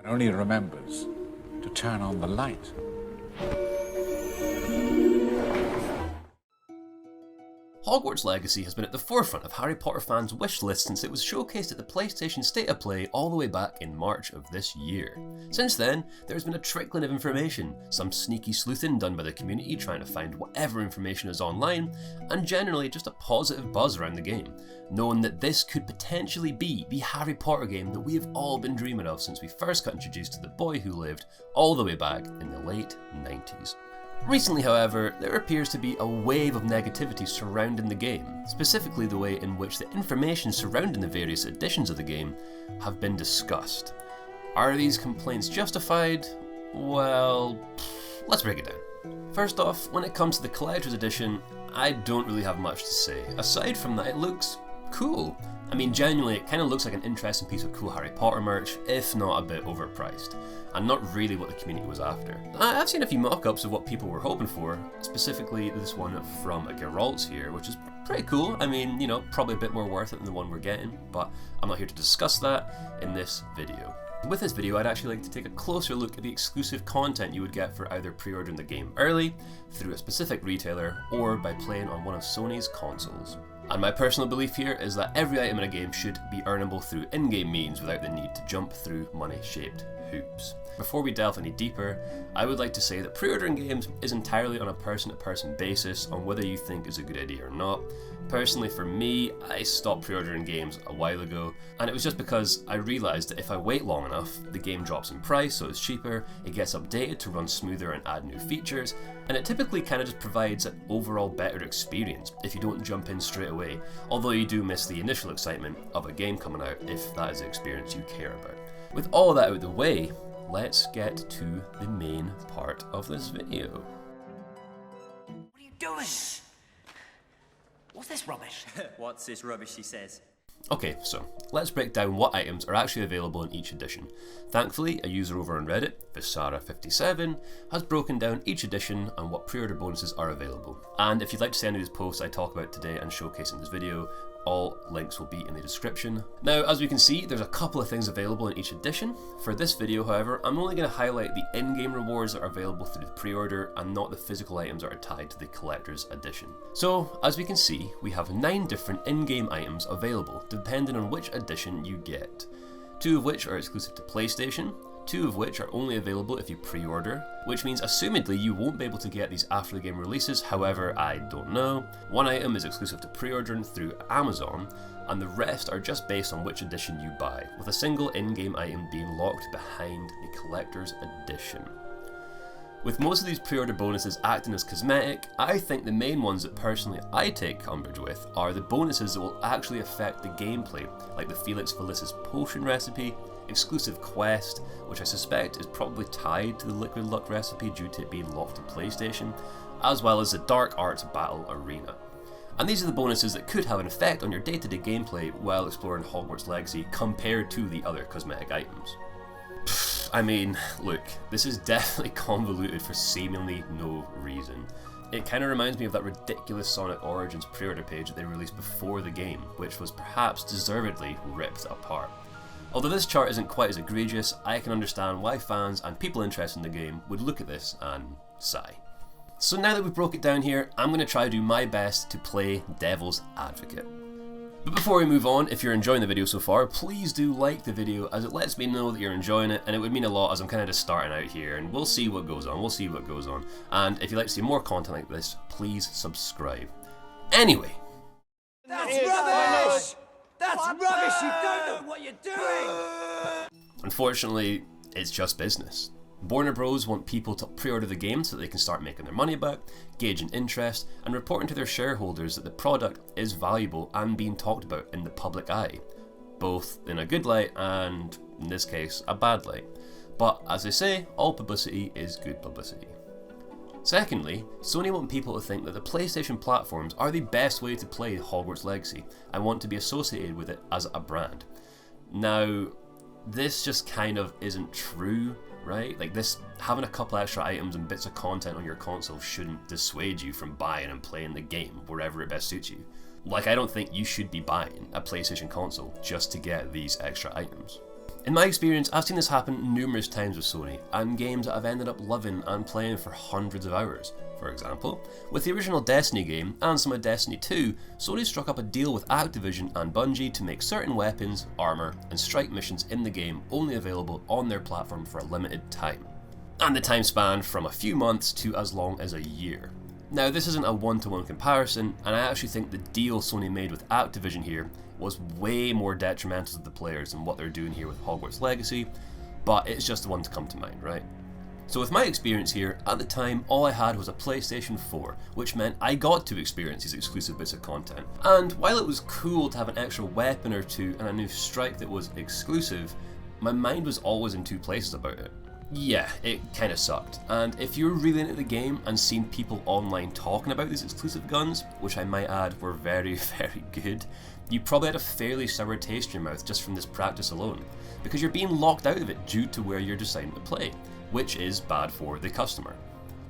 and only remembers to turn on the light. Hogwarts Legacy has been at the forefront of Harry Potter fans' wish list since it was showcased at the PlayStation State of Play all the way back in March of this year. Since then, there's been a trickling of information, some sneaky sleuthing done by the community trying to find whatever information is online, and generally just a positive buzz around the game, knowing that this could potentially be the Harry Potter game that we have all been dreaming of since we first got introduced to the boy who lived all the way back in the late 90s. Recently, however, there appears to be a wave of negativity surrounding the game, specifically the way in which the information surrounding the various editions of the game have been discussed. Are these complaints justified? Well, let's break it down. First off, when it comes to the Collector's Edition, I don't really have much to say. Aside from that, it looks cool. I mean, genuinely, it kind of looks like an interesting piece of cool Harry Potter merch, if not a bit overpriced, and not really what the community was after. I've seen a few mock-ups of what people were hoping for, specifically this one from Geralt's here, which is pretty cool. I mean, you know, probably a bit more worth it than the one we're getting, but I'm not here to discuss that in this video. With this video, I'd actually like to take a closer look at the exclusive content you would get for either pre-ordering the game early, through a specific retailer, or by playing on one of Sony's consoles. And my personal belief here is that every item in a game should be earnable through in-game means without the need to jump through money-shaped hoops. Before we delve any deeper, I would like to say that pre-ordering games is entirely on a person-to-person basis on whether you think it's a good idea or not. Personally, for me, I stopped pre-ordering games a while ago, and it was just because I realised that if I wait long enough, the game drops in price, so it's cheaper, it gets updated to run smoother and add new features, and it typically kind of just provides an overall better experience if you don't jump in straight away, although you do miss the initial excitement of a game coming out if that is the experience you care about. With all of that out of the way, let's get to the main part of this video. What are you doing? What's this rubbish? What's this rubbish, he says? Okay, so let's break down what items are actually available in each edition. Thankfully, a user over on Reddit, Visara57, has broken down each edition and what pre-order bonuses are available. And if you'd like to see any of these posts I talk about today and showcase in this video, all links will be in the description. Now, as we can see, there's a couple of things available in each edition. For this video, however, I'm only going to highlight the in-game rewards that are available through the pre-order and not the physical items that are tied to the collector's edition. So, as we can see, we have 9 different in-game items available, depending on which edition you get. 2 of which are exclusive to PlayStation, 2 of which are only available if you pre-order, which means assumedly you won't be able to get these after the game releases, however, I don't know. 1 item is exclusive to pre-ordering through Amazon, and the rest are just based on which edition you buy, with a single in-game item being locked behind the collector's edition. With most of these pre-order bonuses acting as cosmetic, I think the main ones that personally I take umbrage with are the bonuses that will actually affect the gameplay, like the Felix Felicis potion recipe, exclusive quest, which I suspect is probably tied to the Liquid Luck recipe due to it being locked to PlayStation, as well as the Dark Arts Battle Arena. And these are the bonuses that could have an effect on your day-to-day gameplay while exploring Hogwarts Legacy compared to the other cosmetic items. I mean, look, this is definitely convoluted for seemingly no reason. It kind of reminds me of that ridiculous Sonic Origins pre-order page that they released before the game, which was perhaps deservedly ripped apart. Although this chart isn't quite as egregious, I can understand why fans and people interested in the game would look at this and sigh. So now that we've broke it down here, I'm going to try to do my best to play devil's advocate. But before we move on, if you're enjoying the video so far, please do like the video as it lets me know that you're enjoying it, and it would mean a lot as I'm kind of just starting out here, and we'll see what goes on, And if you'd like to see more content like this, please subscribe. Anyway. That's rubbish! That's rubbish! You don't know what you're doing! Unfortunately, it's just business. Warner Bros. Want people to pre-order the game so they can start making their money back, gauging interest, and reporting to their shareholders that the product is valuable and being talked about in the public eye, both in a good light and, in this case, a bad light. But as they say, all publicity is good publicity. Secondly, Sony want people to think that the PlayStation platforms are the best way to play Hogwarts Legacy and want to be associated with it as a brand. Now, this just kind of isn't true, right? Like this, having a couple extra items and bits of content on your console shouldn't dissuade you from buying and playing the game wherever it best suits you. Like, I don't think you should be buying a PlayStation console just to get these extra items. In my experience, I've seen this happen numerous times with Sony, and games that I've ended up loving and playing for hundreds of hours. For example, with the original Destiny game and some of Destiny 2, Sony struck up a deal with Activision and Bungie to make certain weapons, armour, and strike missions in the game only available on their platform for a limited time. And the time spanned from a few months to as long as a year. Now, this isn't a one-to-one comparison, and I actually think the deal Sony made with Activision here was way more detrimental to the players than what they're doing here with Hogwarts Legacy, but it's just the one to come to mind, right? So with my experience here, at the time all I had was a PlayStation 4, which meant I got to experience these exclusive bits of content. And while it was cool to have an extra weapon or two and a new strike that was exclusive, my mind was always in two places about it. Yeah, it kinda sucked, and if you're really into the game and seen people online talking about these exclusive guns, which I might add were very, very good, you probably had a fairly sour taste in your mouth just from this practice alone, because you're being locked out of it due to where you're deciding to play, which is bad for the customer.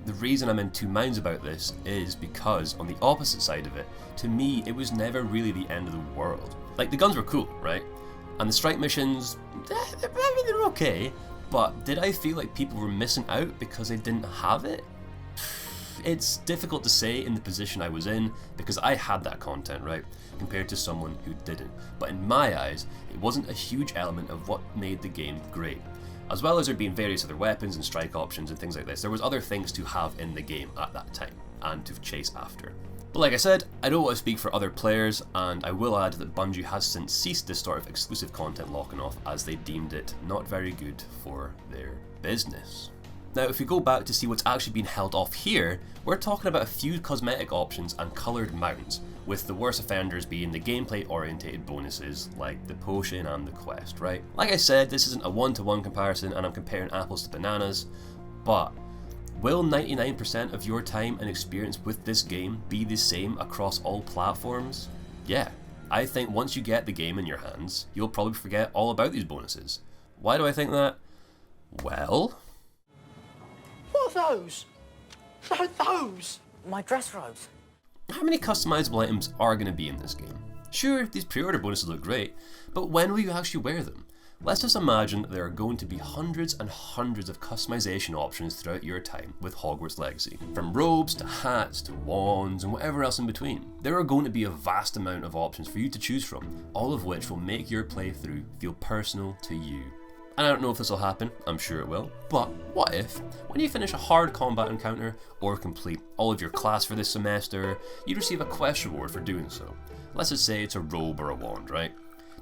The reason I'm in two minds about this is because on the opposite side of it, to me it was never really the end of the world. Like, the guns were cool, right? And the strike missions, they're okay, but did I feel like people were missing out because they didn't have it? It's difficult to say in the position I was in because I had that content, right, compared to someone who didn't. But in my eyes, it wasn't a huge element of what made the game great. As well as there being various other weapons and strike options and things like this, there was other things to have in the game at that time and to chase after. But like I said, I don't want to speak for other players, and I will add that Bungie has since ceased this sort of exclusive content locking off as they deemed it not very good for their business. Now, if we go back to see what's actually been held off here, we're talking about a few cosmetic options and coloured mounts, with the worst offenders being the gameplay orientated bonuses like the potion and the quest, right? Like I said, this isn't a one-to-one comparison and I'm comparing apples to bananas, but will 99% of your time and experience with this game be the same across all platforms? Yeah, I think once you get the game in your hands, you'll probably forget all about these bonuses. Why do I think that? Well, what are those? No, those! My dress robes. how many customizable items are going to be in this game? Sure, these pre-order bonuses look great, but when will you actually wear them? Let's just imagine that there are going to be hundreds and hundreds of customization options throughout your time with Hogwarts Legacy. From robes to hats to wands and whatever else in between. There are going to be a vast amount of options for you to choose from, all of which will make your playthrough feel personal to you. And I don't know if this will happen, I'm sure it will, but what if, when you finish a hard combat encounter or complete all of your class for this semester, you receive a quest reward for doing so? Let's just say it's a robe or a wand, right?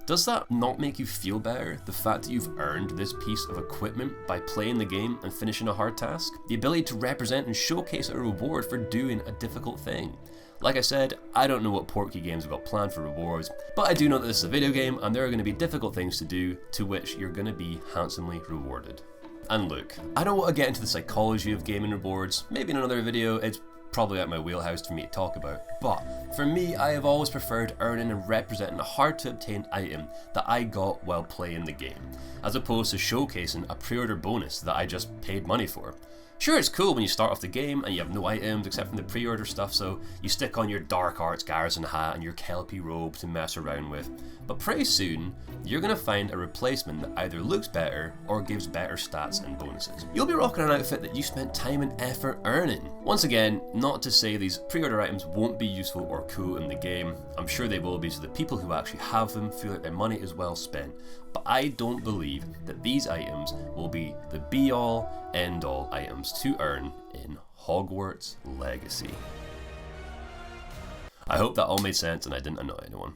Does that not make you feel better, the fact that you've earned this piece of equipment by playing the game and finishing a hard task? The ability to represent and showcase a reward for doing a difficult thing. Like I said, I don't know what Portkey Games have got planned for rewards, but I do know that this is a video game and there are going to be difficult things to do to which you're going to be handsomely rewarded. And look, I don't want to get into the psychology of gaming rewards, maybe in another video, it's probably out my wheelhouse for me to talk about, but for me I have always preferred earning and representing a hard to obtain item that I got while playing the game, as opposed to showcasing a pre-order bonus that I just paid money for. Sure, it's cool when you start off the game and you have no items except from the pre-order stuff, so you stick on your Dark Arts Garrison hat and your Kelpie robe to mess around with, but pretty soon you're going to find a replacement that either looks better or gives better stats and bonuses. You'll be rocking an outfit that you spent time and effort earning. Once again, not to say these pre-order items won't be useful or cool in the game, I'm sure they will be, so the people who actually have them feel like their money is well spent, but I don't believe that these items will be the be-all, end-all items to earn in Hogwarts Legacy. I hope that all made sense and I didn't annoy anyone.